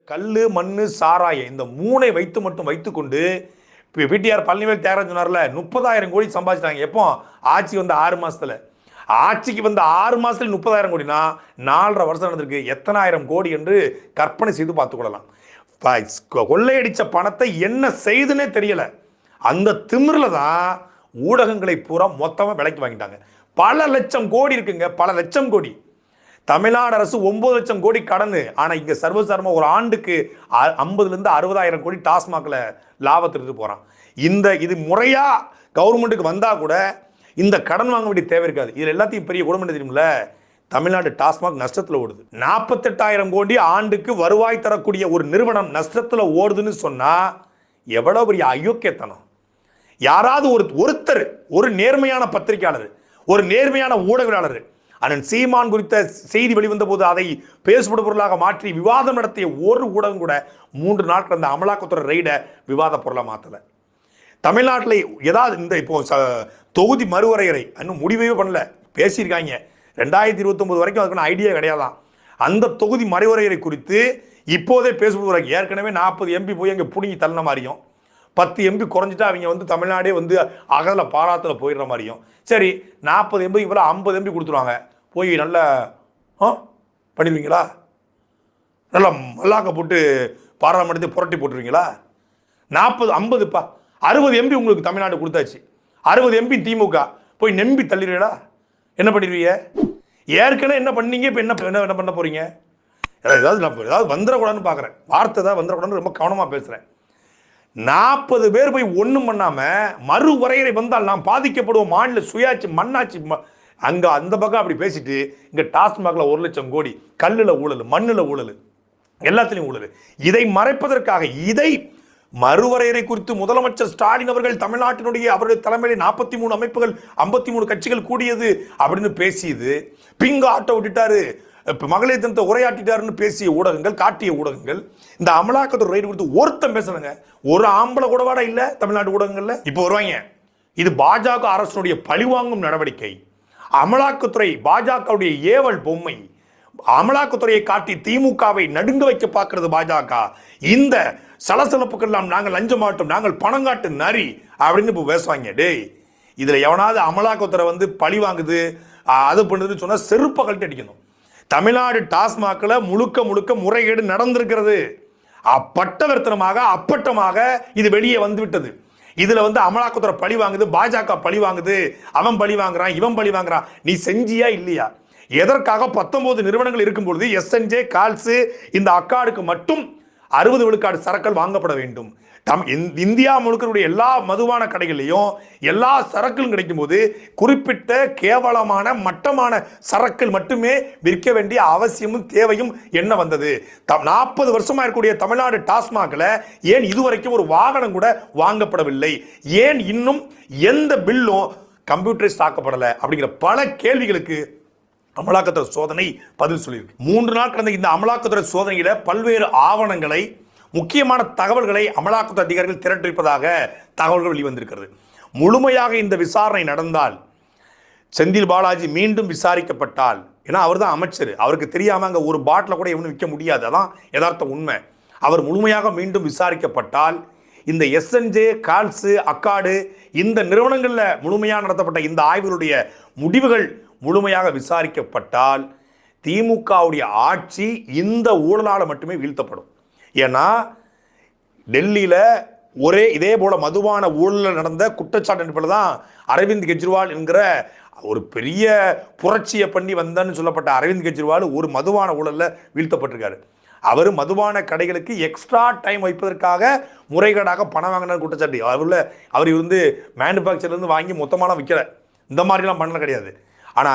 கல்லு மண்ணு சாராயம் இந்த மூணை வைத்து மட்டும் வைத்துக்கொண்டு பிடிஆர் பழனிவேல் தியாகராஜன் சொன்னார்ல 30,000 கோடி சம்பாதிச்சிட்டாங்க. எப்போ ஆட்சி வந்து 6 மாசத்துல, ஆட்சிக்கு வந்து 6 மாசத்துல 30,000 கோடினா 4.5 வருஷம் நடந்திருக்கு. எத்தனை ஆயிரம் கோடி என்று கற்பனை செய்து பார்த்துக்கொள்ளலாம். கொள்ளையடிச்ச பணத்தை என்ன செய்துன்னே தெரியல. அந்த திமிர்ல தான் ஊடகங்களை பூரா மொத்தமா விலைக்கு வாங்கிட்டாங்க. பல லட்சம் கோடி இருக்குங்க, பல லட்சம் கோடி. தமிழ்நாடு அரசு 9 லட்சம் கோடி கடன். ஆனா இங்க சர்வசாதாரணமா ஒரு ஆண்டுக்கு 50,000 60,000 கோடி டாஸ்மாக்ல லாபத்திற்கு போறான். இது முறையா கவர்மெண்ட்டுக்கு வந்தா கூட இந்த கடன் வாங்க வேண்டிய தேவை இருக்காது. இதுல எல்லாத்தையும் பெரிய கொடுமை தெரியுமில்ல, தமிழ்நாடு டாஸ்மாக் நஷ்டத்துல ஓடுது. 48,000 கோடி ஆண்டுக்கு வருவாய் தரக்கூடிய ஒரு நிறுவனம் நஷ்டத்துல ஓடுதுன்னு சொன்னா எவ்வளவு பெரிய அயோக்கியத்தனம். யாராவது ஒருத்தர், ஒரு நேர்மையான பத்திரிகையாளர், ஒரு நேர்மையான ஊடகவியலாளர் அண்ணன் சீமான் குறித்த செய்தி வெளிவந்த போது அதை பேசுபடு பொருளாக மாற்றி விவாதம் நடத்திய ஒரு ஊடகம் கூட 3 நாட்கள் அந்த அமலாக்கத்துறை ரெய்டை விவாத பொருளாக மாற்றல. தமிழ்நாட்டில் ஏதாவது இந்த இப்போ தொகுதி மறுவரையறை இன்னும் முடிவே பண்ணல, பேசியிருக்காங்க. 2029 வரைக்கும் அதுக்கான ஐடியா கிடையாதான். அந்த தொகுதி மறுவரையறை குறித்து இப்போதே பேசுபடுறாங்க. ஏற்கனவே 40 எம்பி போய் அங்கே புடுங்கி தள்ளின மாதிரியும், 10 எம்பி குறைஞ்சிட்டா அவங்க வந்து தமிழ்நாடே வந்து அகல பாராத்தில் போயிடுற மாதிரியும். சரி, 40 எம்பி இவ்வளோ 50 எம்பி கொடுத்துருவாங்க, போய் நல்லா பண்ணிடுவீங்களா? நல்லா மல்லாக்க போட்டு பாராளுமன்றத்தை புரட்டி போட்டுருவீங்களா? 40 50 60 எம்பி உங்களுக்கு தமிழ்நாடு கொடுத்தாச்சு. 60 எம்பி திமுக போய் நம்பி தள்ளிடுவீங்களா? என்ன பண்ணிடுவீங்க? ஏற்கனவே என்ன பண்ணீங்க, இப்போ என்ன பண்ண போறீங்க? ஏதாவது வந்துடக்கூடாதுன்னு பார்க்குறேன். வார்த்தை தான் வந்துடக்கூடாதுன்னு ரொம்ப கவனமாக பேசுகிறேன். 40 பேர் போய் ஒன்றும் பண்ணாம மறுவரையறை வந்தால் நாம் பாதிக்கப்படுவோம், மாநில சுயாட்சி மண்ணாட்சி அங்க அந்த பக்கம் அப்படி பேசிட்டு இங்க டாஸ்மாக்ல 1 லட்சம் கோடி, கல்லுல ஊழல், மண்ணுல ஊழல், எல்லாத்திலையும் ஊழல். இதை மறைப்பதற்காக இதை மறுவரையறை குறித்து முதலமைச்சர் ஸ்டாலின் அவர்கள் தமிழ்நாட்டினுடைய அவருடைய தலைமையில் 43 அமைப்புகள் 53 கட்சிகள் கூடியது அப்படின்னு பேசியது, பிங்க ஆட்டோ விட்டுட்டாரு, மகளிர் தினத்தை உரையாட்டிட்டாருன்னு பேசிய ஊடகங்கள், காட்டிய ஊடகங்கள், இந்த அமலாக்கத்துறை ரெய்டு கொடுத்து ஒருத்தன் பேசுறாங்க. ஒரு ஆம்பளை கூடவாடா இல்ல தமிழ்நாடு ஊடகங்கள்ல. இப்போ வருவாங்க, இது பாஜக அரசுடைய பழிவாங்கும் நடவடிக்கை, அமலாக்கத்துறை பாஜகவுடைய ஏவல் பொம்மை, அமலாக்கத்துறையை காட்டி திமுகவை நடுங்க வைக்க பார்க்கிறது பாஜக, இந்த சலசலப்புக்கெல்லாம் நாங்கள் லஞ்சம் மாட்டோம், நாங்கள் பணம் காட்டு நரி அப்படின்னு இப்போ பேசுவாங்க. டேய், இதுல எவனாவது அமலாக்கத்துறை வந்து பழி வாங்குது அது பண்ணுதுன்னு சொன்னா செருப்பை கழட்டி அடிக்கணும். தமிழ்நாடு டாஸ்மாக்ல முழுக்க முறைகேடு நடந்திருக்கிறது. அப்பட்டவர்த்தனமாக அப்பட்டமாக இது வெளியே வந்துவிட்டது. இதுல வந்து அமலாக்கத்துறை பழி வாங்குது, பாஜக பழி வாங்குது, அவன் பழி வாங்குறான், இவன் பழி வாங்குறான். நீ செஞ்சியா இல்லையா? எதற்காக 19 நிறுவனங்கள் இருக்கும் பொழுது எஸ்என்ஜே கால்ஸ் இந்த அக்காடுக்கு மட்டும் 60 விழுக்காடு சரக்குகள் வாங்கப்பட வேண்டும்? இந்தியா முழுக்க எல்லா மதுவான கடைகளையும் எல்லா சரக்குகளும் கிடைக்கும் போது குறிப்பிட்ட கேவலமான மட்டமான சரக்குகள் மட்டுமே விற்க வேண்டிய அவசியமும் தேவையும் என்ன வந்தது? 40 வருஷமா இருக்கக்கூடிய தமிழ்நாடு டாஸ்மாக்ல ஏன் இதுவரைக்கும் ஒரு வாகனம் கூட வாங்கப்படவில்லை? ஏன் இன்னும் எந்த பில்லும் கம்ப்யூட்டரைஸ் ஆக்கப்படலை? அப்படிங்கிற பல கேள்விகளுக்கு அமலாக்கத்துறை சோதனை பதில் சொல்லியிருக்கு. 3 நாள் கடந்த இந்த அமலாக்கத்துறை சோதனையில பல்வேறு ஆவணங்களை, முக்கியமான தகவல்களை அமலாக்கத்துறை அதிகாரிகள் திரட்டிருப்பதாக தகவல்கள் வெளிவந்திருக்கிறது. முழுமையாக இந்த விசாரணை நடந்தால், செந்தில் பாலாஜி மீண்டும் விசாரிக்கப்பட்டால், ஏன்னா அவர் தான் அமைச்சர், அவருக்கு தெரியாம அங்க ஒரு பாட்டில கூட எவனும் விற்க முடியாது, அதான் யதார்த்த உண்மை. அவர் முழுமையாக மீண்டும் விசாரிக்கப்பட்டால் இந்த எஸ்என்ஜே கால்ஸ் அக்காடு இந்த நிறுவனங்கள்ல முழுமையாக நடத்தப்பட்ட இந்த ஆய்வுகளுடைய முடிவுகள் முழுமையாக விசாரிக்கப்பட்டால் திமுகவுடைய ஆட்சி இந்த ஊழலால மட்டுமே வீழ்த்தப்படும். ஏன்னா டெல்லியில இதே போல மதுபான ஊழல் நடந்த குற்றச்சாட்டு தான் அரவிந்த் கெஜ்ரிவால் என்கிற ஒரு பெரிய புரட்சியை பண்ணி வந்தான்னு சொல்லப்பட்ட அரவிந்த் கெஜ்ரிவால் ஒரு மதுபான ஊழல்ல வீழ்த்தப்பட்டிருக்காரு. அவர் மதுபான கடைகளுக்கு எக்ஸ்ட்ரா டைம் வைப்பதற்காக முறைகேடாக பணம் வாங்கின குற்றச்சாட்டு. அவர் வந்து மேனுஃபேக்சர்லேருந்து வாங்கி மொத்தமான விற்கிற இந்த மாதிரிலாம் பண்ணல கிடையாது. ஆனா